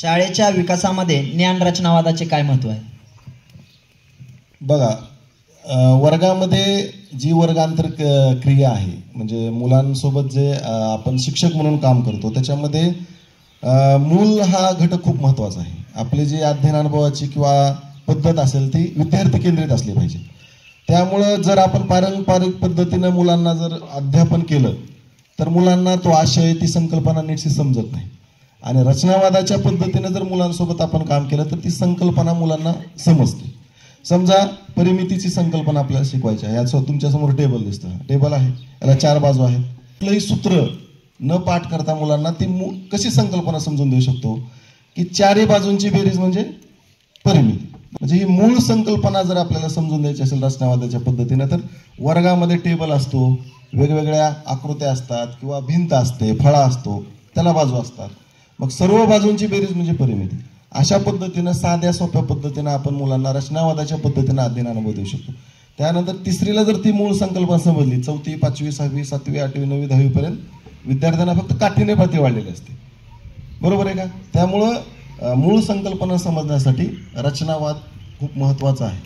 शाळेच्या विकासामध्ये ज्ञान रचनावादाचे काय महत्त्व आहे? बघा, वर्गामध्ये जी वर्गांतर क्रिया आहे, म्हणजे मुलांसोबत जे आपण शिक्षक म्हणून काम करतो, त्याच्यामध्ये मूल हा घटक खूप महत्त्वाचा आहे. आपली जी अध्ययन अनुभवाची किंवा पद्धत असेल ती विद्यार्थी केंद्रित असली पाहिजे. त्यामुळं जर आपण पारंपरिक पद्धतीनं मुलांना जर अध्यापन केलं तर मुलांना तो आशय, ती संकल्पना नीटशी समजत नाही. आणि रचनावादाच्या पद्धतीने जर मुलांसोबत आपण काम केलं तर ती संकल्पना मुलांना समजते. समजा परिमितीची संकल्पना आपल्याला शिकवायची आहे. याचं तुमच्यासमोर टेबल दिसतं, टेबल आहे, याला 4 बाजू आहेत. कुठलंही सूत्र न पाठ करता मुलांना ती कशी संकल्पना समजून देऊ शकतो की 4ही बाजूंची बेरीज म्हणजे परिमिती. म्हणजे ही मूळ संकल्पना जर आपल्याला समजून द्यायची असेल रचनावादाच्या पद्धतीने, तर वर्गामध्ये टेबल असतो, वेगवेगळ्या आकृत्या असतात किंवा भिंत असते, फळा असतो, त्याला बाजू असतात. मग सर्व बाजूंची बेरीज म्हणजे परिमिती. अशा पद्धतीनं साध्या सोप्या पद्धतीनं आपण मुलांना रचनावादाच्या पद्धतीनं अध्ययन अनुभव देऊ शकतो. त्यानंतर तिसरीला जर ती मूळ संकल्पना समजली, 4थी 5वी 6वी 7वी 8वी 9वी 10वी पर्यंत विद्यार्थ्यांना फक्त काठीने पाती वाढलेली असते. बरोबर आहे का? त्यामुळं मूळ संकल्पना समजण्यासाठी रचनावाद खूप महत्त्वाचा आहे.